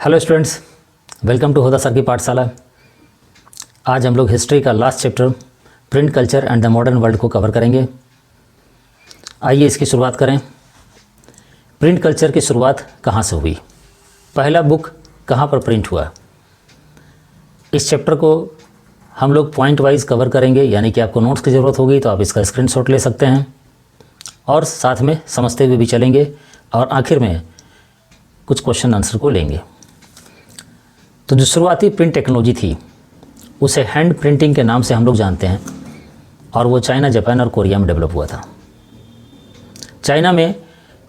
Hello students, welcome to Hoda sir की पाठशाला। आज हम लोग हिस्ट्री का last chapter print culture and the modern world को कवर करेंगे। आइए इसकी शुरुआत करें। प्रिंट कल्चर की शुरुआत कहाँ से हुई, पहला बुक कहाँ पर प्रिंट हुआ। इस चैप्टर को हम लोग पॉइंट वाइज कवर करेंगे, यानी कि आपको नोट्स की ज़रूरत होगी तो आप इसका स्क्रीनशॉट ले सकते हैं और साथ में समझते हुए भी चलेंगे और आखिर में कुछ क्वेश्चन आंसर को लेंगे। तो जो शुरुआती प्रिंट टेक्नोलॉजी थी उसे हैंड प्रिंटिंग के नाम से हम लोग जानते हैं और वो चाइना, जापान और कोरिया में डेवलप हुआ था। चाइना में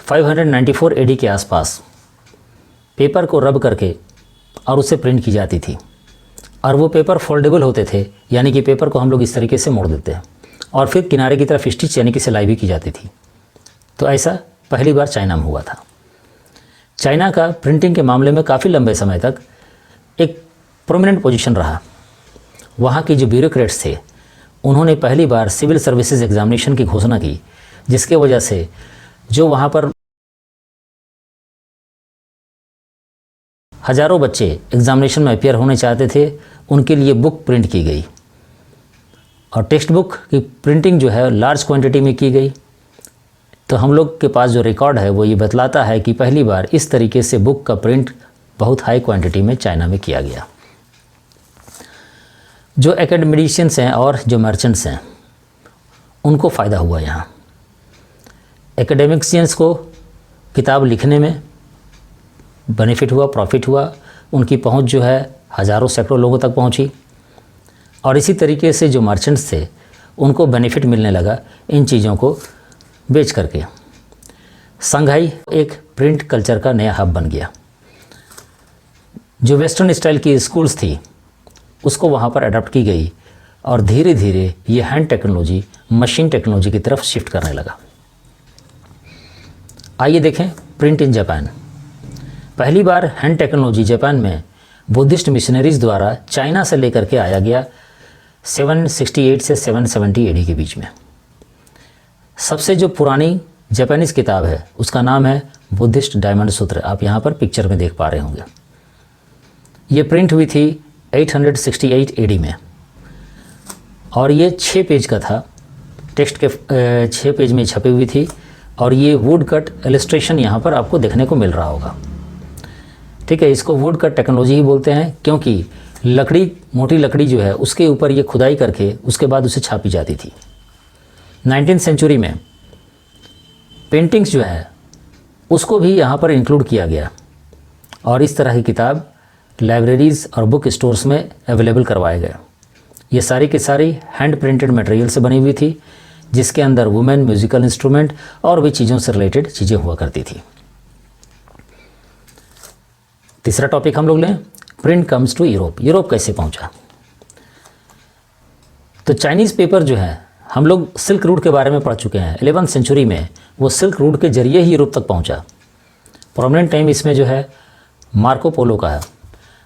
594 एडी के आसपास पेपर को रब करके और उसे प्रिंट की जाती थी और वो पेपर फोल्डेबल होते थे, यानी कि पेपर को हम लोग इस तरीके से मोड़ देते हैं और फिर किनारे की तरफ स्टिच यानी कि सिलाई भी की जाती थी। तो ऐसा पहली बार चाइना में हुआ था। चाइना का प्रिंटिंग के मामले में काफ़ी लंबे समय तक एक प्रोमिनेंट पोजीशन रहा। वहाँ की जो ब्यूरोक्रेट्स थे उन्होंने पहली बार सिविल सर्विसेज एग्जामिनेशन की घोषणा की, जिसके वजह से जो वहाँ पर हज़ारों बच्चे एग्जामिनेशन में अपियर होने चाहते थे उनके लिए बुक प्रिंट की गई और टेक्स्ट बुक की प्रिंटिंग जो है लार्ज क्वांटिटी में की गई। तो हम लोग के पास जो रिकॉर्ड है वो ये बतलाता है कि पहली बार इस तरीके से बुक का प्रिंट बहुत हाई क्वांटिटी में चाइना में किया गया। जो एकेडमिशियंस हैं और जो मर्चेंट्स हैं उनको फ़ायदा हुआ। यहाँ एकेडमिशियंस को किताब लिखने में बेनिफिट हुआ, प्रॉफिट हुआ। उनकी पहुंच जो है हज़ारों सैकड़ों लोगों तक पहुंची और इसी तरीके से जो मर्चेंट्स थे उनको बेनिफिट मिलने लगा इन चीज़ों को बेच करके। संघाई एक प्रिंट कल्चर का नया हब बन गया। जो वेस्टर्न स्टाइल की स्कूल्स थी उसको वहाँ पर अडॉप्ट की गई और धीरे धीरे ये हैंड टेक्नोलॉजी मशीन टेक्नोलॉजी की तरफ शिफ्ट करने लगा। आइए देखें प्रिंट इन जापान। पहली बार हैंड टेक्नोलॉजी जापान में बुद्धिस्ट मिशनरीज द्वारा चाइना से लेकर के आया गया 768 से 770 एडी के बीच में। सबसे जो पुरानी जापानीज़ किताब है उसका नाम है बुद्धिस्ट डायमंड सूत्र। आप यहाँ पर पिक्चर में देख पा रहे होंगे। ये प्रिंट हुई थी 868 एडी में और ये 6 पेज का था। टेक्स्ट के 6 पेज में छपी हुई थी और ये वुड कट इलस्ट्रेशन यहाँ पर आपको देखने को मिल रहा होगा। ठीक है, इसको वुड कट टेक्नोलॉजी ही बोलते हैं क्योंकि लकड़ी, मोटी लकड़ी जो है उसके ऊपर ये खुदाई करके उसके बाद उसे छापी जाती थी। 19वीं सेंचुरी में पेंटिंग्स जो है उसको भी यहाँ पर इंक्लूड किया गया और इस तरह की किताब लाइब्रेरीज़ और बुक स्टोर्स में अवेलेबल करवाए गए। ये सारी की सारी हैंड प्रिंटेड मटेरियल से बनी हुई थी, जिसके अंदर वुमेन, म्यूजिकल इंस्ट्रूमेंट और भी चीज़ों से रिलेटेड चीज़ें हुआ करती थी। तीसरा टॉपिक हम लोग लें, print comes to Europe. Europe कैसे पहुंचा। तो चाइनीज़ पेपर जो है हम लोग सिल्क रूट के बारे में पढ़ चुके हैं। 11वीं सेंचुरी में वो सिल्क रूट के जरिए ही यूरोप तक पहुंचा। प्रोमिनेंट टाइम इसमें जो है मार्को पोलो का है,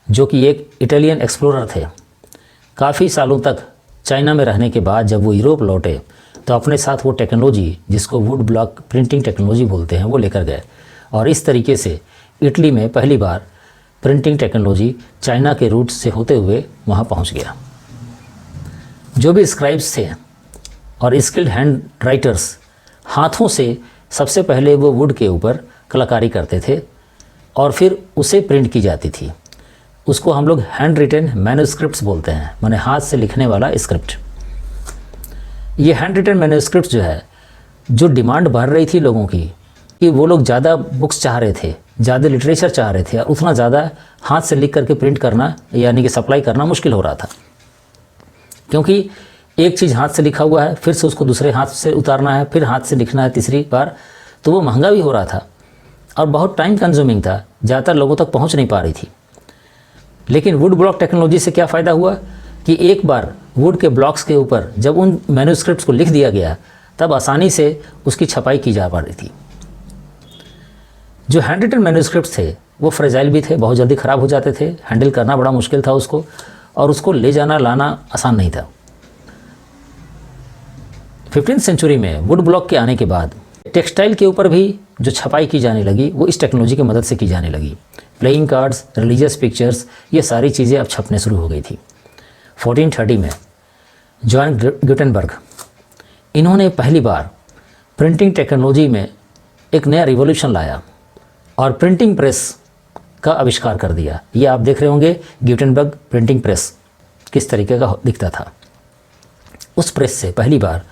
जो कि एक इटालियन एक्सप्लोरर थे। काफ़ी सालों तक चाइना में रहने के बाद जब वो यूरोप लौटे तो अपने साथ वो टेक्नोलॉजी, जिसको वुड ब्लॉक प्रिंटिंग टेक्नोलॉजी बोलते हैं, वो लेकर गए और इस तरीके से इटली में पहली बार प्रिंटिंग टेक्नोलॉजी चाइना के रूट से होते हुए वहाँ पहुँच गया। जो भी स्क्राइब्स थे और स्किल्ड हैंड राइटर्स हाथों से सबसे पहले वो वुड के ऊपर कलाकारी करते थे और फिर उसे प्रिंट की जाती थी। उसको हम लोग हैंड रिटन मैन्युस्क्रिप्ट्स बोलते हैं, माने हाथ से लिखने वाला स्क्रिप्ट। ये हैंड रिटन मैन्युस्क्रिप्ट जो है, जो डिमांड बढ़ रही थी लोगों की कि वो लोग ज़्यादा बुक्स चाह रहे थे, ज़्यादा लिटरेचर चाह रहे थे और उतना ज़्यादा हाथ से लिख करके प्रिंट करना यानी कि सप्लाई करना मुश्किल हो रहा था, क्योंकि एक चीज़ हाथ से लिखा हुआ है, फिर से उसको दूसरे हाथ से उतारना है, फिर हाथ से लिखना है तीसरी बार, तो वो महंगा भी हो रहा था और बहुत टाइम कंज्यूमिंग था, ज़्यादातर लोगों तक पहुंच नहीं पा रही थी। लेकिन वुड ब्लॉक टेक्नोलॉजी से क्या फ़ायदा हुआ कि एक बार वुड के ब्लॉक्स के ऊपर जब उन मैन्युस्क्रिप्ट्स को लिख दिया गया तब आसानी से उसकी छपाई की जा पा रही थी। जो हैंड रिटन मैन्युस्क्रिप्ट्स थे वो फ्रेजाइल भी थे, बहुत जल्दी ख़राब हो जाते थे, हैंडल करना बड़ा मुश्किल था उसको और उसको ले जाना लाना आसान नहीं था। 15वीं सेंचुरी में वुड ब्लॉक के आने के बाद टेक्सटाइल के ऊपर भी जो छपाई की जाने लगी वो इस टेक्नोलॉजी की मदद से की जाने लगी। प्लेइंग कार्ड्स, रिलीजियस पिक्चर्स, ये सारी चीज़ें अब छपने शुरू हो गई थी। 1430 में जॉन गुटेनबर्ग, इन्होंने पहली बार प्रिंटिंग टेक्नोलॉजी में एक नया रिवॉल्यूशन लाया और प्रिंटिंग प्रेस का आविष्कार कर दिया। ये आप देख रहे होंगे गुटेनबर्ग प्रिंटिंग प्रेस किस तरीके का दिखता था। उस प्रेस से पहली बार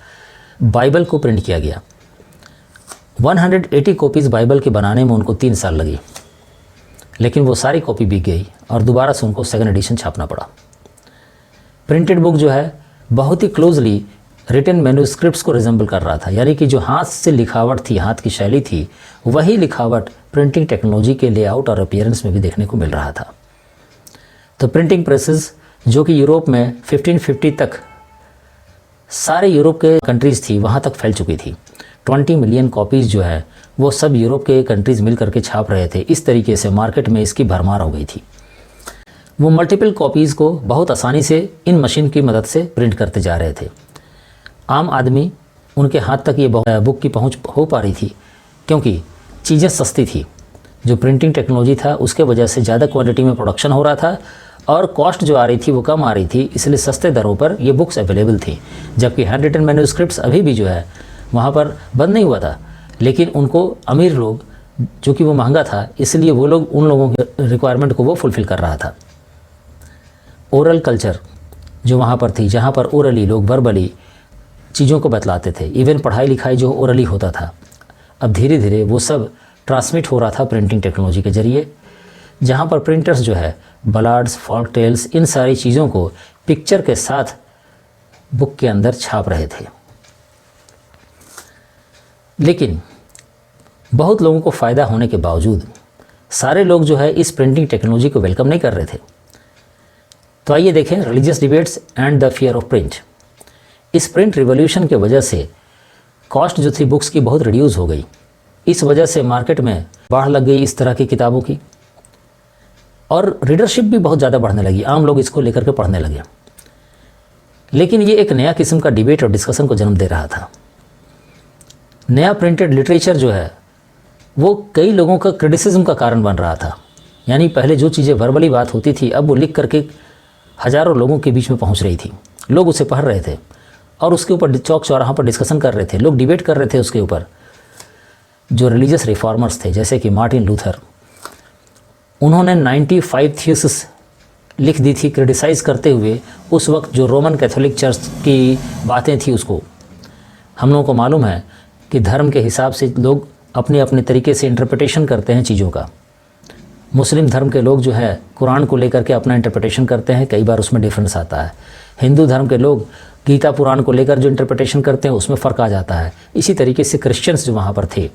बाइबल को प्रिंट किया गया। 180 कॉपीज़ बाइबल के बनाने में उनको 3 साल लगी, लेकिन वो सारी कॉपी बिक गई और दोबारा से उनको सेकंड एडिशन छापना पड़ा। प्रिंटेड बुक जो है बहुत ही क्लोजली रिटन मैन्युस्क्रिप्ट्स को रिजेंबल कर रहा था, यानी कि जो हाथ से लिखावट थी, हाथ की शैली थी, वही लिखावट प्रिंटिंग टेक्नोलॉजी के लेआउट और अपीयरेंस में भी देखने को मिल रहा था। तो प्रिंटिंग प्रेसेस जो कि यूरोप में 1550 तक सारे यूरोप के कंट्रीज़ थी, वहाँ तक फैल चुकी थी। 20 मिलियन कॉपीज़ जो है वो सब यूरोप के कंट्रीज़ मिल करके छाप रहे थे। इस तरीके से मार्केट में इसकी भरमार हो गई थी। वो मल्टीपल कॉपीज़ को बहुत आसानी से इन मशीन की मदद से प्रिंट करते जा रहे थे। आम आदमी उनके हाथ तक ये बुक की पहुंच हो पा रही थी क्योंकि चीज़ें सस्ती थी। जो प्रिंटिंग टेक्नोलॉजी था उसके वजह से ज़्यादा क्वांटिटी में प्रोडक्शन हो रहा था और कॉस्ट जो आ रही थी वो कम आ रही थी, इसलिए सस्ते दरों पर ये बुक्स अवेलेबल थी। जबकि हैंड रिटन मैन्युस्क्रिप्ट्स अभी भी जो है वहाँ पर बंद नहीं हुआ था, लेकिन उनको अमीर लोग, जो कि वो महंगा था, इसलिए वो लोग उन लोगों के रिक्वायरमेंट को वो फुलफ़िल कर रहा था। ओरल कल्चर जो वहाँ पर थी, जहाँ पर ओरली लोग वर्बली चीज़ों को बतलाते थे, इवन पढ़ाई लिखाई जो ओरली होता था, अब धीरे धीरे वो सब ट्रांसमिट हो रहा था प्रिंटिंग टेक्नोलॉजी के ज़रिए, जहाँ पर प्रिंटर्स जो है बलाड्स, फॉल्क टेल्स, इन सारी चीज़ों को पिक्चर के साथ बुक के अंदर छाप रहे थे। लेकिन बहुत लोगों को फ़ायदा होने के बावजूद सारे लोग जो है इस प्रिंटिंग टेक्नोलॉजी को वेलकम नहीं कर रहे थे। तो आइए देखें religious debates and the fear of print. इस प्रिंट रिवॉल्यूशन के वजह से कॉस्ट जो थी बुक्स की बहुत रिड्यूस हो गई। इस वजह से मार्केट में बाढ़ लग गई इस तरह की किताबों की और रीडरशिप भी बहुत ज़्यादा बढ़ने लगी। आम लोग इसको लेकर के पढ़ने लगे। लेकिन ये एक नया किस्म का डिबेट और डिस्कशन को जन्म दे रहा था। नया प्रिंटेड लिटरेचर जो है वो कई लोगों का क्रिटिसिज्म का कारण बन रहा था। यानी पहले जो चीज़ें वर्बली बात होती थी, अब वो लिख करके हज़ारों लोगों के बीच में पहुंच रही थी। लोग उसे पढ़ रहे थे और उसके ऊपर चौक चौराहा पर डिस्कशन कर रहे थे, लोग डिबेट कर रहे थे उसके ऊपर। जो रिलीजियस रिफॉर्मर्स थे जैसे कि मार्टिन लूथर, उन्होंने 95 थीसिस लिख दी थी क्रिटिसाइज़ करते हुए उस वक्त जो रोमन कैथोलिक चर्च की बातें थी उसको। हम लोगों को मालूम है कि धर्म के हिसाब से लोग अपने अपने तरीके से इंटरप्रिटेशन करते हैं चीज़ों का। मुस्लिम धर्म के लोग जो है कुरान को लेकर के अपना इंटरप्रिटेशन करते हैं, कई बार उसमें डिफरेंस आता है। हिंदू धर्म के लोग गीता पुराण को लेकर जो इंटरप्रिटेशन करते हैं उसमें फ़र्क आ जाता है। इसी तरीके से क्रिश्चियंस जो वहाँ पर थे,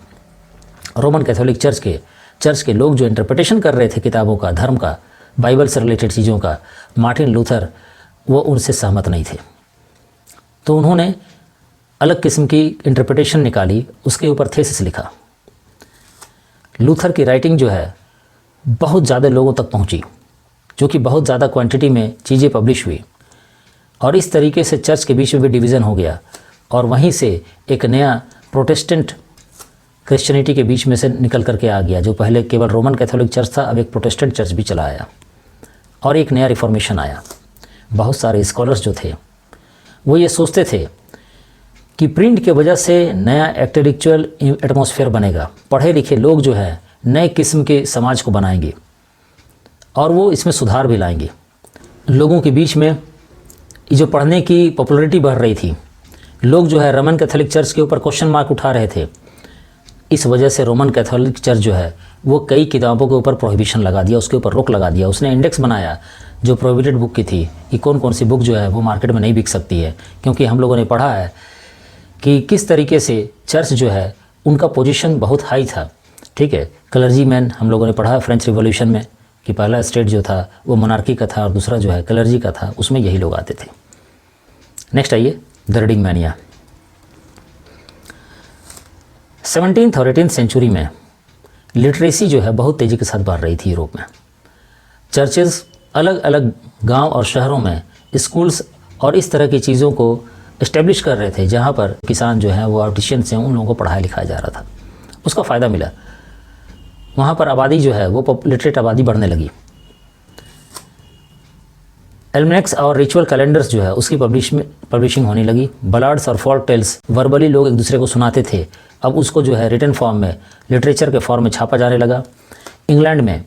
रोमन कैथोलिक चर्च के लोग जो इंटरप्रिटेशन कर रहे थे किताबों का, धर्म का, बाइबल से रिलेटेड चीज़ों का, मार्टिन लूथर वो उनसे सहमत नहीं थे। तो उन्होंने अलग किस्म की इंटरप्रिटेशन निकाली, उसके ऊपर थीसिस लिखा। लूथर की राइटिंग जो है बहुत ज़्यादा लोगों तक पहुंची, जो कि बहुत ज़्यादा क्वांटिटी में चीज़ें पब्लिश हुई और इस तरीके से चर्च के बीच में भी डिवीज़न हो गया और वहीं से एक नया प्रोटेस्टेंट क्रिश्चियनिटी के बीच में से निकल करके आ गया। जो पहले केवल रोमन कैथोलिक चर्च था, अब एक प्रोटेस्टेंट चर्च भी चला आया और एक नया रिफॉर्मेशन आया। बहुत सारे स्कॉलर्स जो थे वो ये सोचते थे कि प्रिंट के वजह से नया इंटेलेक्चुअल एटमॉस्फेयर बनेगा, पढ़े लिखे लोग जो है नए किस्म के समाज को बनाएंगे और वो इसमें सुधार भी लाएंगे। लोगों के बीच में जो पढ़ने की पॉपुलैरिटी बढ़ रही थी, लोग जो है रोमन कैथोलिक चर्च के ऊपर क्वेश्चन मार्क उठा रहे थे। इस वजह से रोमन कैथोलिक चर्च जो है वो कई किताबों के ऊपर प्रोहिबिशन लगा दिया, उसके ऊपर रोक लगा दिया। उसने इंडेक्स बनाया जो प्रोहिबिटेड बुक की थी कि कौन कौन सी बुक जो है वो मार्केट में नहीं बिक सकती है, क्योंकि हम लोगों ने पढ़ा है कि किस तरीके से चर्च जो है उनका पोजीशन बहुत हाई था। ठीक है, क्लर्जी मैन हम लोगों ने पढ़ा है फ्रेंच रिवॉल्यूशन में कि पहला स्टेट जो था वो मोनार्की का था और दूसरा जो है क्लर्जी का था, उसमें यही लोग आते थे। नेक्स्ट आइए द रीडिंग मैनिया। 17th और 18th सेंचुरी में लिटरेसी जो है बहुत तेज़ी के साथ बढ़ रही थी यूरोप में। चर्चेज़ अलग अलग गांव और शहरों में स्कूल्स और इस तरह की चीज़ों को इस्टेब्लिश कर रहे थे, जहां पर किसान जो हैं वो आर्टिशियंस हैं, उन लोगों को पढ़ाया लिखाया जा रहा था। उसका फ़ायदा मिला। वहाँ पर आबादी जो है वो लिटरेट आबादी बढ़ने लगी। एल्मेक्स और रिचुअल कैलेंडर्स जो है उसकी पब्लिशिंग होने लगी। बलार्ड्स और फॉल्क टेल्स वर्बली लोग एक दूसरे को सुनाते थे, अब उसको जो है रिटन फॉर्म में लिटरेचर के फॉर्म में छापा जाने लगा। इंग्लैंड में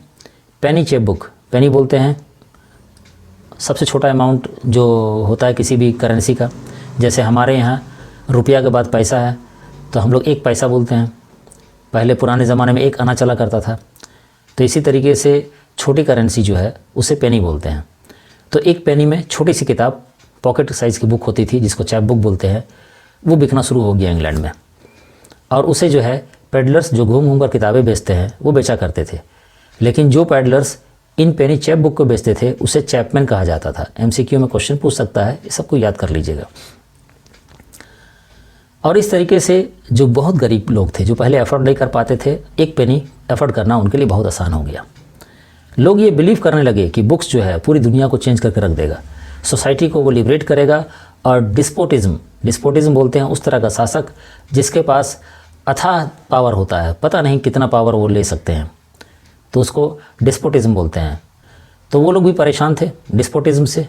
पेनी चेक बुक, पेनी बोलते हैं सबसे छोटा अमाउंट जो होता है किसी भी करेंसी का, जैसे हमारे यहाँ रुपया के बाद पैसा है तो हम लोग एक पैसा बोलते हैं, पहले पुराने ज़माने में एक आना चला करता था, तो इसी तरीके से छोटी करेंसी जो है उसे पेनी बोलते हैं। तो एक पेनी में छोटी सी किताब पॉकेट साइज़ की बुक होती थी जिसको चैप बुक बोलते हैं, वो बिकना शुरू हो गया इंग्लैंड में, और उसे जो है पेडलर्स जो घूम घूम कर किताबें बेचते हैं वो बेचा करते थे। लेकिन जो पेडलर्स इन पेनी चैप बुक को बेचते थे उसे चैपमैन कहा जाता था। एमसीक्यू में क्वेश्चन पूछ सकता है, ये सबको याद कर लीजिएगा। और इस तरीके से जो बहुत गरीब लोग थे जो पहले अफोर्ड नहीं कर पाते थे, एक पेनी अफोर्ड करना उनके लिए बहुत आसान हो गया। लोग ये बिलीव करने लगे कि बुक्स जो है पूरी दुनिया को चेंज करके रख देगा, सोसाइटी को वो लिबरेट करेगा। और डिस्पोटिज्म बोलते हैं उस तरह का शासक जिसके पास अथाह पावर होता है, पता नहीं कितना पावर वो ले सकते हैं, तो उसको डिस्पोटिज्म बोलते हैं। तो वो लोग भी परेशान थे डिस्पोटिज्म से,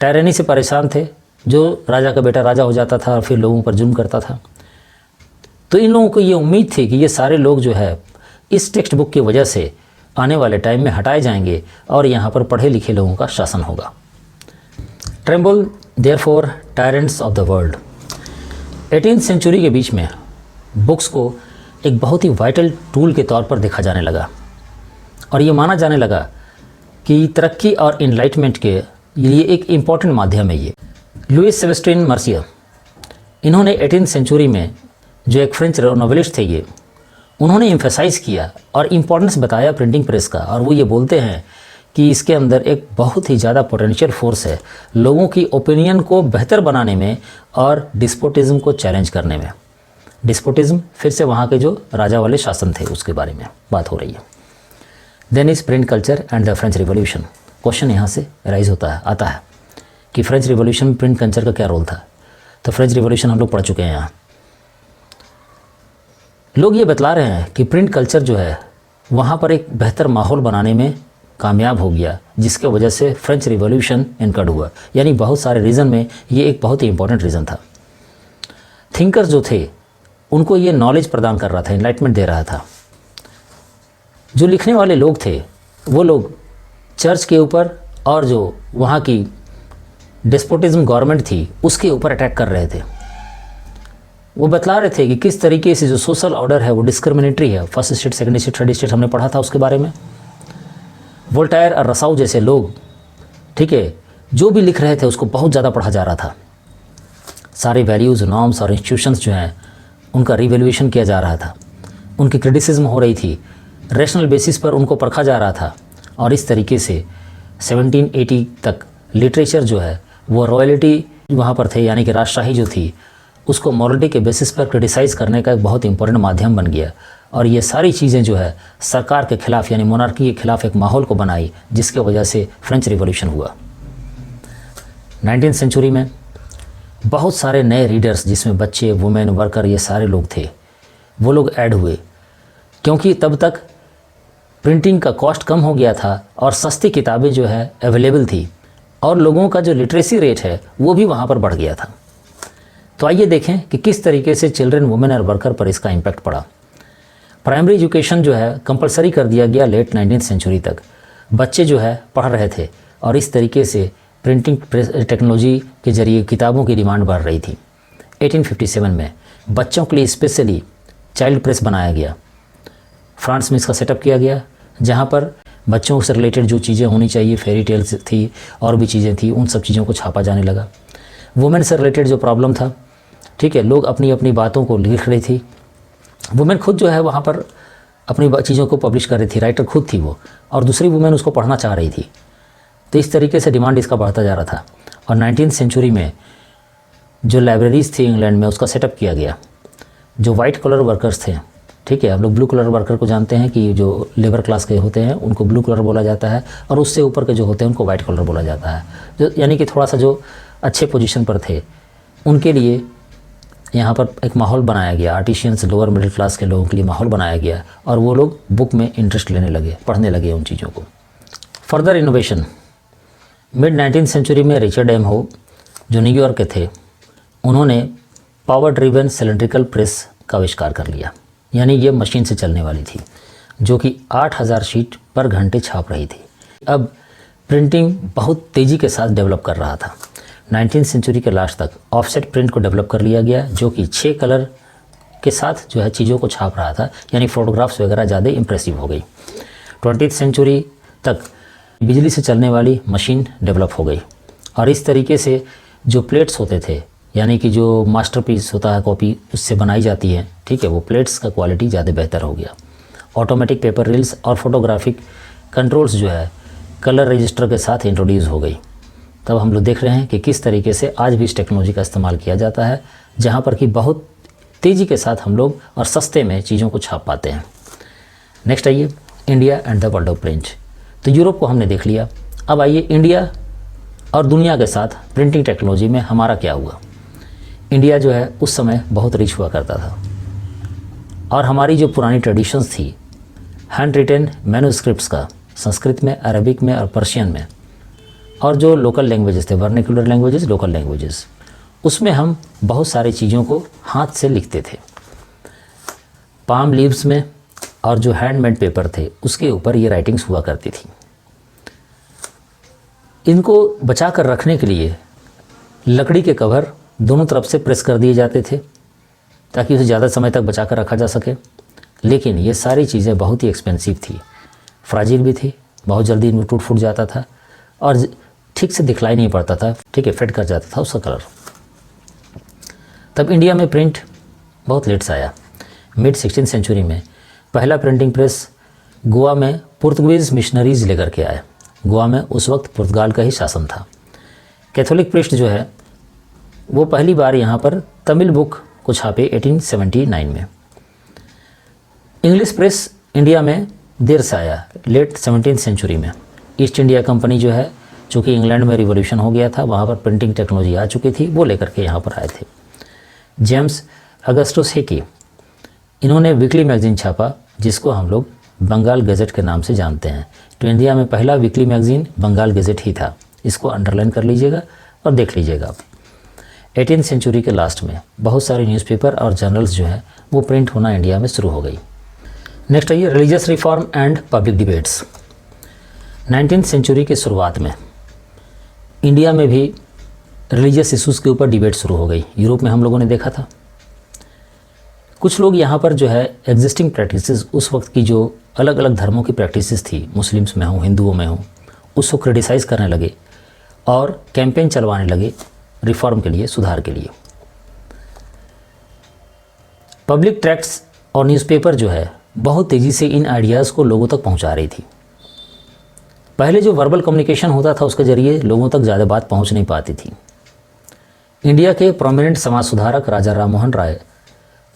टायरनी से परेशान थे, जो राजा का बेटा राजा हो जाता था और फिर लोगों पर जुल्म करता था। तो इन लोगों को ये उम्मीद थी कि ये सारे लोग जो है इस टेक्स्ट बुक की वजह से आने वाले टाइम में हटाए जाएंगे और यहाँ पर पढ़े लिखे लोगों का शासन होगा। Tremble therefore tyrants of the world. 18वीं सेंचुरी के बीच में बुक्स को एक बहुत ही वाइटल टूल के तौर पर देखा जाने लगा और ये माना जाने लगा कि तरक्की और इनलाइटमेंट के लिए एक इम्पॉर्टेंट माध्यम है ये। लुइस सेबेस्टियन मर्सियर, इन्होंने 18वीं सेंचुरी में जो एक फ्रेंच नॉवेलिस्ट थे ये, उन्होंने एम्फेसाइज़ किया और इम्पोर्टेंस बताया प्रिंटिंग प्रेस का, और वो ये बोलते हैं कि इसके अंदर एक बहुत ही ज़्यादा पोटेंशियल फोर्स है लोगों की ओपिनियन को बेहतर बनाने में और डिस्पोटिज्म को चैलेंज करने में। डिस्पोटिज्म फिर से वहाँ के जो राजा वाले शासन थे उसके बारे में बात हो रही है। Then is print culture and the French revolution. Question यहाँ से राइज आता है कि फ्रेंच रिवॉल्यूशन में प्रिंट कल्चर का क्या रोल था। तो फ्रेंच रिवॉल्यूशन हम लोग पढ़ चुके हैं। यहाँ लोग ये बतला रहे हैं कि प्रिंट कल्चर जो है वहाँ पर एक बेहतर माहौल बनाने में कामयाब हो गया, जिसके वजह से फ्रेंच रिवॉल्यूशन इनकर्ड हुआ। यानी बहुत सारे रीज़न में ये एक बहुत ही इंपॉर्टेंट रीज़न था। थिंकर्स जो थे उनको ये नॉलेज प्रदान कर रहा था, एनलाइटमेंट दे रहा था। जो लिखने वाले लोग थे वो लोग चर्च के ऊपर और जो वहाँ की डेस्पोटिज्म गवर्नमेंट थी उसके ऊपर अटैक कर रहे थे। वो बतला रहे थे कि किस तरीके से जो सोशल ऑर्डर है वो डिस्क्रिमिनेटरी है। First state, second state, third state हमने पढ़ा था उसके बारे में। वोल्टायर और रसाऊ जैसे लोग, ठीक है, जो भी लिख रहे थे उसको बहुत ज़्यादा पढ़ा जा रहा था। सारे वैल्यूज़, नॉर्म्स और इंस्टीट्यूशंस जो हैं उनका रिवैल्यूएशन किया जा रहा था, उनकी क्रिटिसिज्म हो रही थी, रैशनल बेसिस पर उनको परखा जा रहा था। और इस तरीके से 1780 तक लिटरेचर जो है वो रॉयल्टी वहाँ पर थे, यानी कि राजशाही जो थी उसको मॉरलिटी के बेसिस पर क्रिटिसाइज़ करने का एक बहुत इंपॉर्टेंट माध्यम बन गया। और ये सारी चीज़ें जो है सरकार के खिलाफ यानी मोनार्की के खिलाफ एक माहौल को बनाई, जिसके वजह से फ्रेंच रिवॉल्यूशन हुआ। 19वीं सेंचुरी में बहुत सारे नए रीडर्स, जिसमें बच्चे, वुमेन, वर्कर, ये सारे लोग थे, वो लोग ऐड हुए, क्योंकि तब तक प्रिंटिंग का कॉस्ट कम हो गया था और सस्ती किताबें जो है अवेलेबल थी, और लोगों का जो लिटरेसी रेट है वो भी वहाँ पर बढ़ गया था। तो आइए देखें कि किस तरीके से चिल्ड्रन, वुमेन और वर्कर पर इसका इम्पैक्ट पड़ा। प्राइमरी एजुकेशन जो है कंपलसरी कर दिया गया लेट 19वीं सेंचुरी तक। बच्चे जो है पढ़ रहे थे और इस तरीके से प्रिंटिंग टेक्नोलॉजी के जरिए किताबों की डिमांड बढ़ रही थी। 1857 में बच्चों के लिए स्पेशली चाइल्ड प्रेस बनाया गया। फ्रांस में इसका सेटअप किया गया, जहाँ पर बच्चों से रिलेटेड जो चीज़ें होनी चाहिए, फेरी टेल्स थी और भी चीज़ें थी, उन सब चीज़ों को छापा जाने लगा। वुमेन से रिलेटेड जो प्रॉब्लम था, ठीक है, लोग अपनी अपनी बातों को लिख रही थी। वुमेन खुद जो है वहाँ पर अपनी चीज़ों को पब्लिश कर रही थी, राइटर खुद थी वो, और दूसरी वुमेन उसको पढ़ना चाह रही थी। तो इस तरीके से डिमांड इसका बढ़ता जा रहा था। और 19वीं सेंचुरी में जो लाइब्रेरीज़ थी इंग्लैंड में, उसका सेटअप किया गया। जो वाइट कलर वर्कर्स थे, ठीक है, हम लोग ब्लू कलर वर्कर को जानते हैं कि जो लेबर क्लास के होते हैं उनको ब्लू कलर बोला जाता है, और उससे ऊपर के जो होते हैं उनको वाइट कलर बोला जाता है, जो यानी कि थोड़ा सा जो अच्छे पोजीशन पर थे, उनके लिए यहाँ पर एक माहौल बनाया गया, आर्टिशियंस लोअर मिडिल क्लास के लोगों के लिए माहौल बनाया गया और वो लोग बुक में इंटरेस्ट लेने लगे, पढ़ने लगे उन चीज़ों को। Further innovation, mid 19th century में रिचर्ड एम हो जो न्यूयॉर्क के थे, उन्होंने पावर ड्रिवन सिलेंड्रिकल प्रेस का आविष्कार कर लिया। यानी ये मशीन से चलने वाली थी जो कि 8000 शीट पर घंटे छाप रही थी। अब प्रिंटिंग बहुत तेज़ी के साथ डेवलप कर रहा था। 19th सेंचुरी के लास्ट तक ऑफसेट प्रिंट को डेवलप कर लिया गया जो कि 6 कलर के साथ जो है चीज़ों को छाप रहा था, यानी फ़ोटोग्राफ्स वगैरह ज़्यादा इंप्रेसिव हो गई। 20th सेंचुरी तक बिजली से चलने वाली मशीन डेवलप हो गई और इस तरीके से जो प्लेट्स होते थे, यानी कि जो मास्टरपीस होता है कॉपी उससे बनाई जाती है, ठीक है, वो प्लेट्स का क्वालिटी ज़्यादा बेहतर हो गया। ऑटोमेटिक पेपर रील्स और फोटोग्राफिक कंट्रोल्स जो है कलर रजिस्टर के साथ इंट्रोड्यूस हो गई। तब हम लोग देख रहे हैं कि किस तरीके से आज भी इस टेक्नोलॉजी का इस्तेमाल किया जाता है, जहाँ पर कि बहुत तेज़ी के साथ हम लोग और सस्ते में चीज़ों को छाप पाते हैं। नेक्स्ट आइए, India and the world of print. तो यूरोप को हमने देख लिया, अब आइए इंडिया और दुनिया के साथ प्रिंटिंग टेक्नोलॉजी में हमारा क्या हुआ। इंडिया जो है उस समय बहुत रिच हुआ करता था और हमारी जो पुरानी ट्रेडिशंस थी हैंड रिटन मैन्युस्क्रिप्ट्स का, संस्कृत में, अरबिक में और पर्शियन में, और जो लोकल लैंग्वेजेस थे, वर्निकुलर लैंग्वेजेस, लोकल लैंग्वेजेस, उसमें हम बहुत सारी चीज़ों को हाथ से लिखते थे। पाम लीव्स में और जो हैंडमेड पेपर थे उसके ऊपर ये राइटिंग्स हुआ करती थी। इनको बचा कर रखने के लिए लकड़ी के कवर दोनों तरफ से प्रेस कर दिए जाते थे ताकि उसे ज़्यादा समय तक बचा कर रखा जा सके। लेकिन ये सारी चीज़ें बहुत ही एक्सपेंसिव थी, फ्राजिल भी थी, बहुत जल्दी इनमें टूट फूट जाता था और ठीक से दिखलाई नहीं पड़ता था, ठीक है, फेड कर जाता था उसका कलर। तब इंडिया में प्रिंट बहुत लेट से आया। मिड 16th सेंचुरी में पहला प्रिंटिंग प्रेस गोवा में पुर्तगालीज मिशनरीज लेकर के आए। गोवा में उस वक्त पुर्तगाल का ही शासन था। कैथोलिक प्रीस्ट जो है वो पहली बार यहाँ पर तमिल बुक को छापे 1879 में। इंग्लिश प्रेस इंडिया में देर से आया, लेट 17th सेंचुरी में। ईस्ट इंडिया कंपनी जो है, चूँकि इंग्लैंड में रिवॉल्यूशन हो गया था, वहाँ पर प्रिंटिंग टेक्नोलॉजी आ चुकी थी, वो लेकर के यहाँ पर आए थे। जेम्स अगस्टस हिकी, इन्होंने वीकली मैगजीन छापा जिसको हम लोग बंगाल गज़ेट के नाम से जानते हैं। तो इंडिया में पहला वीकली मैगजीन बंगाल गज़ेट ही था, इसको अंडरलाइन कर लीजिएगा और देख लीजिएगा आप। 18th सेंचुरी के लास्ट में बहुत सारे न्यूज़पेपर और जर्नल्स जो है वो प्रिंट होना इंडिया में शुरू हो गई। नेक्स्ट आइए, religious reform and public debates. 19th century के शुरुआत में इंडिया में भी रिलीजियस इश्यूज़ के ऊपर डिबेट शुरू हो गई। यूरोप में हम लोगों ने देखा था कुछ लोग यहाँ पर जो है एग्जिस्टिंग प्रैक्टिसेस, उस वक्त की जो अलग अलग धर्मों की प्रैक्टिसेस थी, मुस्लिम्स में हो, हिंदुओं में हो, उसको क्रिटिसाइज़ करने लगे और कैंपेन चलवाने लगे रिफॉर्म के लिए, सुधार के लिए। पब्लिक ट्रैक्ट्स और न्यूज़पेपर जो है बहुत तेज़ी से इन आइडियाज़ को लोगों तक पहुंचा रही थी। पहले जो वर्बल कम्युनिकेशन होता था उसके ज़रिए लोगों तक ज़्यादा बात पहुंच नहीं पाती थी। इंडिया के प्रोमिनेंट समाज सुधारक राजा राम मोहन राय,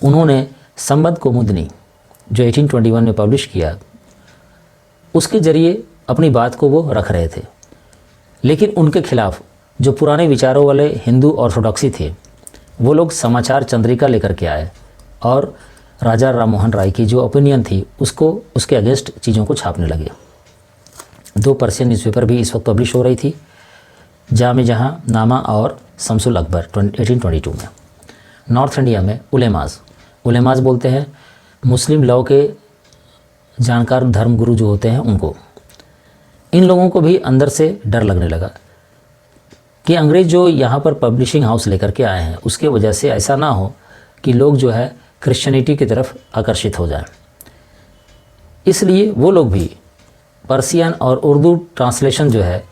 उन्होंने संबंध कौमुदनी जो 1821 में पब्लिश किया, उसके ज़रिए अपनी बात को वो रख रहे थे। लेकिन उनके खिलाफ जो पुराने विचारों वाले हिंदू ऑर्थोडॉक्सी थे, वो लोग समाचार चंद्रिका लेकर के आए और राजा राम मोहन राय की जो ओपिनियन थी उसको, उसके अगेंस्ट चीज़ों को छापने लगे। 2 पर्शियन न्यूज़पेपर भी इस वक्त पब्लिश हो रही थी, जामे जहाँ नामा और शमसुल अकबर 1822 में। नॉर्थ इंडिया में उलेमाज बोलते हैं मुस्लिम लॉ के जानकार धर्मगुरु जो होते हैं उनको। इन लोगों को भी अंदर से डर लगने लगा कि अंग्रेज़ जो यहाँ पर पब्लिशिंग हाउस लेकर के आए हैं उसके वजह से ऐसा ना हो कि लोग जो है क्रिश्चियनिटी की तरफ आकर्षित हो जाएं। इसलिए वो लोग भी पर्शियन और उर्दू ट्रांसलेशन जो है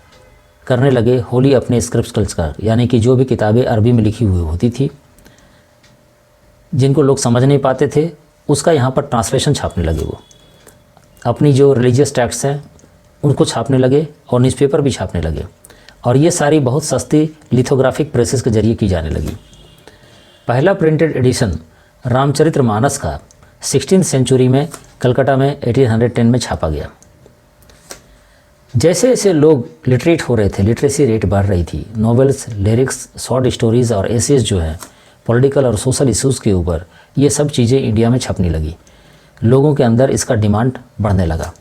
करने लगे होली अपने स्क्रिप्ट्स का, यानी कि जो भी किताबें अरबी में लिखी हुई होती थी जिनको लोग समझ नहीं पाते थे, उसका यहाँ पर ट्रांसलेशन छापने लगे। वो अपनी जो रिलीजियस टेक्स्ट हैं उनको छापने लगे और न्यूज़पेपर भी छापने लगे, और ये सारी बहुत सस्ती लिथोग्राफिक प्रेसेस के ज़रिए की जाने लगी। पहला प्रिंटेड एडिशन रामचरितमानस का 16th सेंचुरी में कलकत्ता में 1810 में छापा गया। जैसे जैसे लोग लिटरेट हो रहे थे, लिटरेसी रेट बढ़ रही थी, नॉवेल्स, लिरिक्स, शॉर्ट स्टोरीज़ और एसेज जो हैं पॉलिटिकल और सोशल इश्यूज़ के ऊपर ये सब चीज़ें इंडिया में छपने लगी। लोगों के अंदर इसका डिमांड बढ़ने लगा।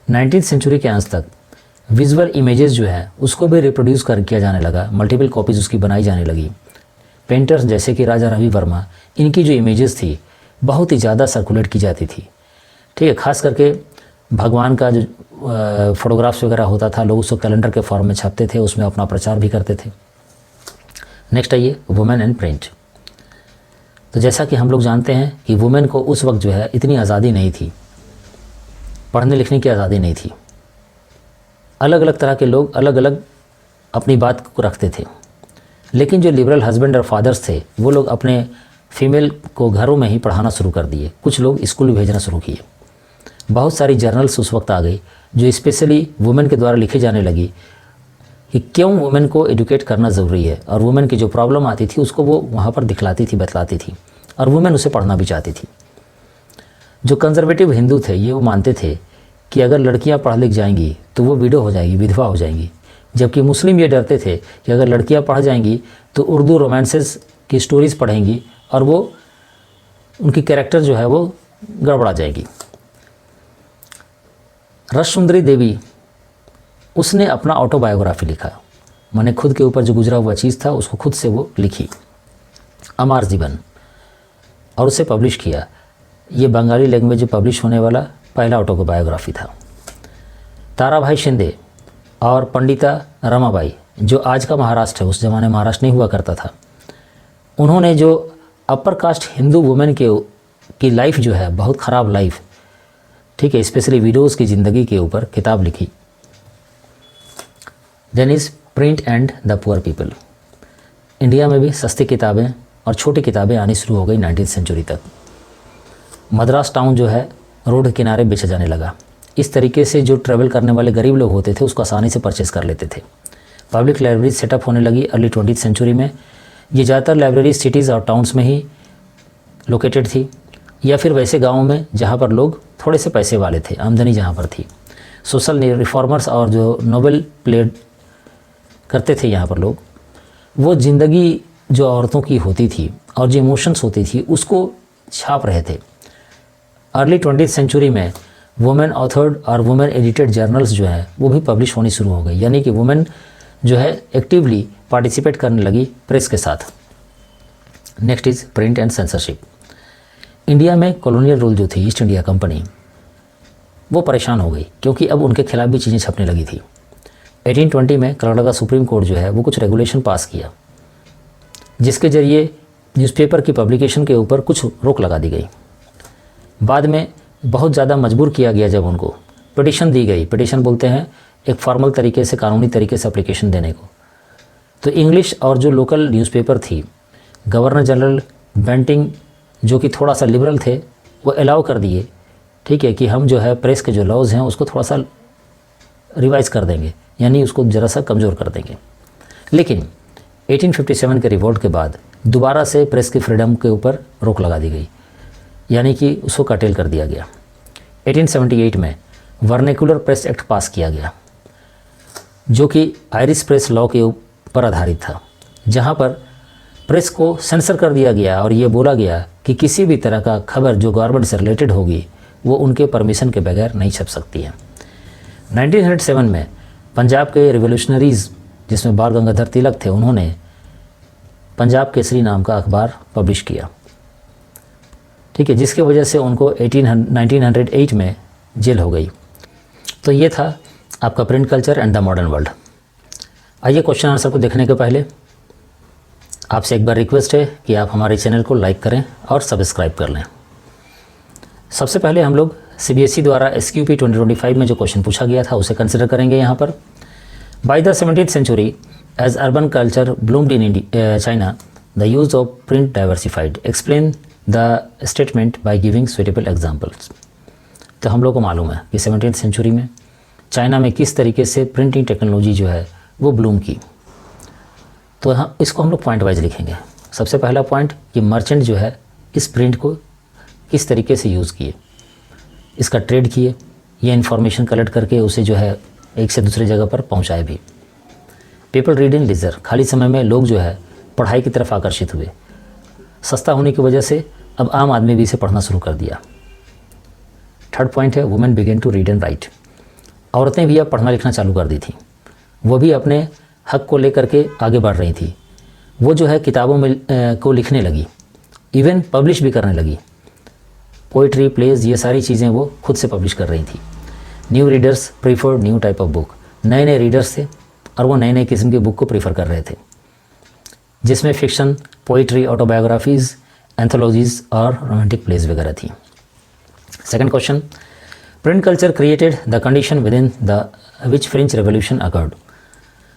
19वीं सेंचुरी के अंत तक विजुअल इमेजेस जो है उसको भी रिप्रोड्यूस किया जाने लगा, मल्टीपल कॉपीज़ उसकी बनाई जाने लगी। पेंटर्स जैसे कि राजा रवि वर्मा, इनकी जो इमेजेस थी बहुत ही ज़्यादा सर्कुलेट की जाती थी। ठीक है, खास करके भगवान का जो फोटोग्राफ्स वगैरह होता था, लोग उसको कैलेंडर के फॉर्म में छापते थे, उसमें अपना प्रचार भी करते थे। नेक्स्ट आइए वुमेन एंड प्रिंट। तो जैसा कि हम लोग जानते हैं कि वुमेन को उस वक्त जो है इतनी आज़ादी नहीं थी, पढ़ने लिखने की आज़ादी नहीं थी। अलग अलग तरह के लोग अलग अलग अपनी बात को रखते थे, लेकिन जो लिबरल हस्बैंड और फादर्स थे वो लोग अपने फीमेल को घरों में ही पढ़ाना शुरू कर दिए। कुछ लोग स्कूल भेजना शुरू किए। बहुत सारी जर्नल्स उस वक्त आ गई जो स्पेशली वुमेन के द्वारा लिखी जाने लगी कि क्यों वुमेन को एजुकेट करना ज़रूरी है, और वुमेन की जो प्रॉब्लम आती थी उसको वो वहाँ पर दिखलाती थी, बतलाती थी, और वुमेन उसे पढ़ना भी चाहती थी। जो कंजर्वेटिव हिंदू थे ये वो मानते थे कि अगर लड़कियाँ पढ़ लिख जाएंगी तो वो विडो हो जाएगी, विधवा हो जाएंगी, जबकि मुस्लिम ये डरते थे कि अगर लड़कियाँ पढ़ जाएंगी तो उर्दू रोमांसेस की स्टोरीज़ पढ़ेंगी और वो उनकी कैरेक्टर जो है वो गड़बड़ा जाएगी। रससुंदरी देवी, उसने अपना ऑटोबायोग्राफी लिखा, मैंने खुद के ऊपर जो गुजरा हुआ चीज़ था उसको खुद से वो लिखी, अमर जीवन, और उसे पब्लिश किया। ये बंगाली लैंग्वेज में पब्लिश होने वाला पहला ऑटोबायोग्राफी था। ताराभाई शिंदे और पंडिता रमाबाई, जो आज का महाराष्ट्र है, उस ज़माने महाराष्ट्र नहीं हुआ करता था, उन्होंने जो अपर कास्ट हिंदू वुमेन की लाइफ जो है बहुत ख़राब लाइफ, ठीक है, स्पेशली विडोज़ की ज़िंदगी के ऊपर किताब लिखी। Then is print and the poor people. India में भी सस्ती किताबें और छोटी किताबें आनी शुरू हो गई 19वीं सेंचुरी तक। मद्रास टाउन जो है रोड के किनारे बेचा जाने लगा। इस तरीके से जो ट्रैवल करने वाले गरीब लोग होते थे उसको आसानी से परचेज़ कर लेते थे। पब्लिक लाइब्रेरी सेटअप होने लगी अर्ली 20वीं सेंचुरी में। ये ज़्यादातर लाइब्रेरी सिटीज़ और टाउन्स में ही लोकेटेड थी, या फिर वैसे गाँवों में जहाँ पर लोग थोड़े से पैसे वाले थे, आमदनी जहाँ पर थी। सोशल रिफॉर्मर्स और जो नोबेल प्लेड करते थे यहाँ पर लोग, वो ज़िंदगी जो औरतों की होती थी और जो इमोशंस होती थी उसको छाप रहे थे। अर्ली 20वीं सेंचुरी में वुमेन ऑथर्ड और वुमेन एडिटेड जर्नल्स जो है वो भी पब्लिश होनी शुरू हो गई, यानी कि वुमेन जो है एक्टिवली पार्टिसिपेट करने लगी प्रेस के साथ। Next is print and censorship. India में कॉलोनियल रूल जो थी, ईस्ट इंडिया कंपनी, वो परेशान हो गई क्योंकि अब उनके खिलाफ भी चीज़ें छपने लगी थी। 1820 में कर्नाटका सुप्रीम कोर्ट जो है वो कुछ रेगुलेशन पास किया जिसके ज़रिए न्यूज़पेपर की पब्लिकेशन के ऊपर कुछ रोक लगा दी गई। बाद में बहुत ज़्यादा मजबूर किया गया जब उनको पिटीशन दी गई। पिटीशन बोलते हैं एक फॉर्मल तरीके से, कानूनी तरीके से एप्लीकेशन देने को। तो इंग्लिश और जो लोकल न्यूज़पेपर थी, गवर्नर जनरल बेंटिंग जो कि थोड़ा सा लिबरल थे, वो अलाउ कर दिए, ठीक है, कि हम जो है प्रेस के जो लॉज हैं उसको थोड़ा सा रिवाइज़ कर देंगे, यानी उसको ज़रा सा कमज़ोर कर देंगे। लेकिन 1857 के रिवोल्ट के बाद दोबारा से प्रेस की फ्रीडम के ऊपर रोक लगा दी गई, यानी कि उसको कर्टेल कर दिया गया। 1878 में वर्नेकुलर प्रेस एक्ट पास किया गया जो कि आयरिश प्रेस लॉ के ऊपर आधारित था, जहां पर प्रेस को सेंसर कर दिया गया और ये बोला गया कि किसी भी तरह का खबर जो गवर्नमेंट से रिलेटेड होगी वो उनके परमिशन के बगैर नहीं छप सकती है। 1907 में पंजाब के रिवोल्यूशनरीज़ जिसमें बाल गंगाधर तिलक थे, उन्होंने पंजाब केसरी नाम का अखबार पब्लिश किया, ठीक है, जिसके वजह से उनको 1908 में जेल हो गई। तो ये था आपका print culture and the modern world. आइए क्वेश्चन आंसर को देखने के पहले आपसे एक बार रिक्वेस्ट है कि आप हमारे चैनल को लाइक करें और सब्सक्राइब कर लें। सबसे पहले हम लोग CBSE द्वारा SQP 2025 में जो क्वेश्चन पूछा गया था उसे कंसिडर करेंगे यहाँ पर। By the 17th century, as urban culture bloomed in China, the use of print diversified. Explain the statement by giving suitable examples. तो हम लोग को मालूम है कि 17th century में चाइना में किस तरीके से प्रिंटिंग टेक्नोलॉजी जो है वो ब्लूम की। तो हाँ, इसको हम लोग पॉइंट वाइज लिखेंगे। सबसे पहला पॉइंट कि मर्चेंट जो है इस प्रिंट को किस तरीके से यूज़ किए, इसका ट्रेड किए, ये इन्फॉर्मेशन कलेक्ट करके उसे जो है एक से दूसरी जगह पर पहुंचाए भी। पीपल रीड इन लीजर, खाली समय में लोग जो है पढ़ाई की तरफ आकर्षित हुए। सस्ता होने की वजह से अब आम आदमी भी इसे पढ़ना शुरू कर दिया। थर्ड पॉइंट है women began to read and write. औरतें भी अब पढ़ना लिखना चालू कर दी थी, वो भी अपने हक को लेकर के आगे बढ़ रही थी। वो जो है किताबों में को लिखने लगी, इवन पब्लिश भी करने लगी। पोइट्री, प्लेज, ये सारी चीज़ें वो खुद से पब्लिश कर रही थी। New readers preferred new type of book. नए नए रीडर्स थे और वो नए नए किस्म की बुक को प्रीफर कर रहे थे, जिसमें फिक्शन, पोइट्री, ऑटोबायोग्राफीज़, एंथोलॉजीज़ और रोमांटिक प्लेज वगैरह थी। Second question, print culture created the condition with in the which French revolution occurred.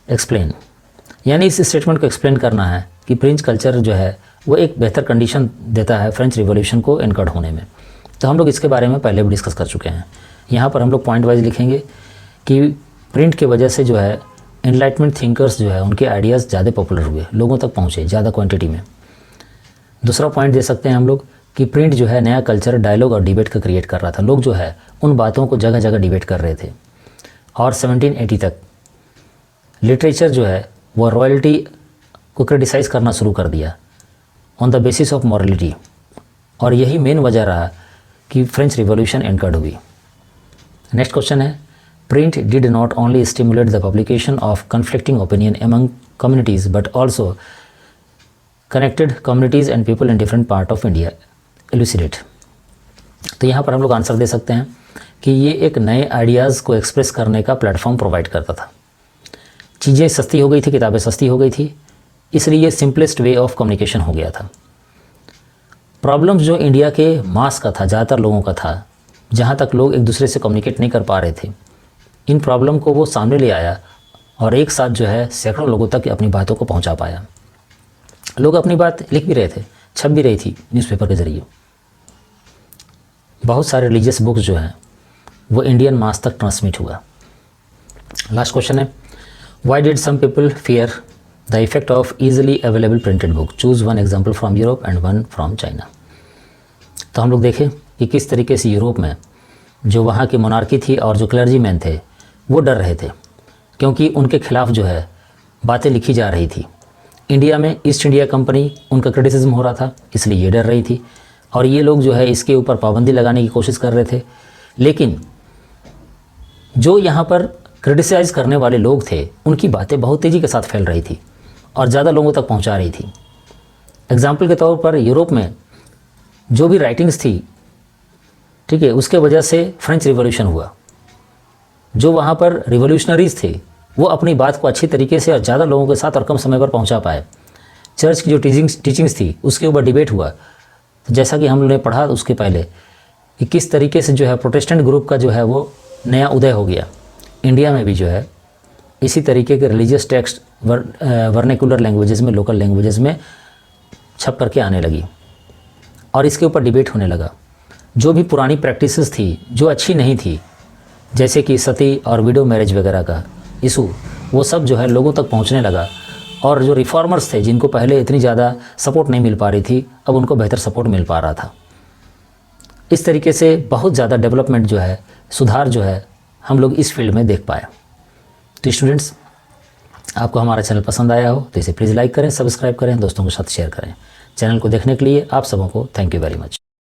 Explain, यानी इस स्टेटमेंट को एक्सप्लेन करना है कि प्रिंट कल्चर जो है वो एक बेहतर कंडीशन देता है फ्रेंच रिवॉल्यूशन को इनकर्ड होने में। तो हम लोग इसके बारे में पहले भी डिस्कस कर चुके हैं। यहाँ पर हम लोग पॉइंट वाइज लिखेंगे कि प्रिंट की वजह से जो है एनलाइटमेंट थिंकर्स जो है उनके आइडियाज़ ज़्यादा पॉपुलर हुए, लोगों तक पहुँचे ज़्यादा क्वांटिटी में। दूसरा पॉइंट दे सकते हैं हम लोग कि प्रिंट जो है नया कल्चर, डायलॉग और डिबेट का क्रिएट कर रहा था। लोग जो है उन बातों को जगह जगह डिबेट कर रहे थे। और 1780 तक लिटरेचर जो है वो रॉयल्टी को क्रिटिसाइज़ करना शुरू कर दिया on the basis of morality, और यही मेन वजह रहा कि फ्रेंच रिवॉल्यूशन एनकर्ड हुई। नेक्स्ट क्वेश्चन है, print did not only stimulate the publication of conflicting opinion among communities but also connected communities and people in different part of India. Elucidate. तो यहाँ पर हम लोग आंसर दे सकते हैं कि ये एक नए आइडियाज़ को एक्सप्रेस करने का प्लेटफॉर्म प्रोवाइड करता था। चीज़ें सस्ती हो गई थी, किताबें सस्ती हो गई थी, इसलिए ये सिंपलेस्ट वे ऑफ कम्युनिकेशन हो गया था। प्रॉब्लम्स जो इंडिया के मास का था, ज़्यादातर लोगों का था, जहाँ तक लोग एक दूसरे से कम्युनिकेट नहीं कर पा रहे थे, इन प्रॉब्लम को वो सामने ले आया और एक साथ जो है सैकड़ों लोगों तक अपनी बातों को पहुँचा पाया। लोग अपनी बात लिख भी रहे थे, छप भी रही थी न्यूज़पेपर के ज़रिए। बहुत सारे रिलीजियस बुक्स जो हैं वो इंडियन मास तक ट्रांसमिट हुआ। लास्ट क्वेश्चन है, why did some people fear the effect of easily available printed book. Choose one example from Europe and one from China. तो हम लोग देखें कि किस तरीके से यूरोप में जो वहाँ की मोनार्की थी और जो क्लर्जी मैन थे वो डर रहे थे, क्योंकि उनके खिलाफ जो है बातें लिखी जा रही थी। इंडिया में ईस्ट इंडिया कंपनी उनका क्रिटिसिज्म हो रहा था, इसलिए ये डर रही थी और ये लोग जो है इसके ऊपर पाबंदी लगाने की कोशिश कर रहे थे। लेकिन जो यहाँ पर क्रिटिसाइज़ करने वाले लोग थे उनकी बातें बहुत तेज़ी के साथ फैल रही थी और ज़्यादा लोगों तक पहुँचा रही थी। एग्जाम्पल के तौर पर यूरोप में जो भी राइटिंग्स थी, ठीक है, उसके वजह से फ्रेंच रिवॉल्यूशन हुआ। जो वहाँ पर रिवॉल्यूशनरीज थे वो अपनी बात को अच्छी तरीके से और ज़्यादा लोगों के साथ और कम समय पर पहुँचा पाए। चर्च की जो टीचिंग्स थी उसके ऊपर डिबेट हुआ। तो जैसा कि हम लोगों ने पढ़ा उसके पहले कि किस तरीके से जो है प्रोटेस्टेंट ग्रुप का जो है वो नया उदय हो गया। इंडिया में भी जो है इसी तरीके के रिलीजियस टेक्स्ट वर्नेकुलर लैंग्वेजेस में, लोकल लैंग्वेजेस में छप करके आने लगी और इसके ऊपर डिबेट होने लगा। जो भी पुरानी प्रैक्टिसेस थी जो अच्छी नहीं थी, जैसे कि सती और विडो मैरिज वगैरह का इशू, वो सब जो है लोगों तक पहुंचने लगा और जो रिफॉर्मर्स थे जिनको पहले इतनी ज़्यादा सपोर्ट नहीं मिल पा रही थी, अब उनको बेहतर सपोर्ट मिल पा रहा था। इस तरीके से बहुत ज़्यादा डेवलपमेंट जो है, सुधार जो है हम लोग इस फील्ड में देख पाए। तो स्टूडेंट्स, आपको हमारा चैनल पसंद आया हो तो इसे प्लीज़ लाइक करें, सब्सक्राइब करें, दोस्तों के साथ शेयर करें। चैनल को देखने के लिए आप सबों को थैंक यू वेरी मच।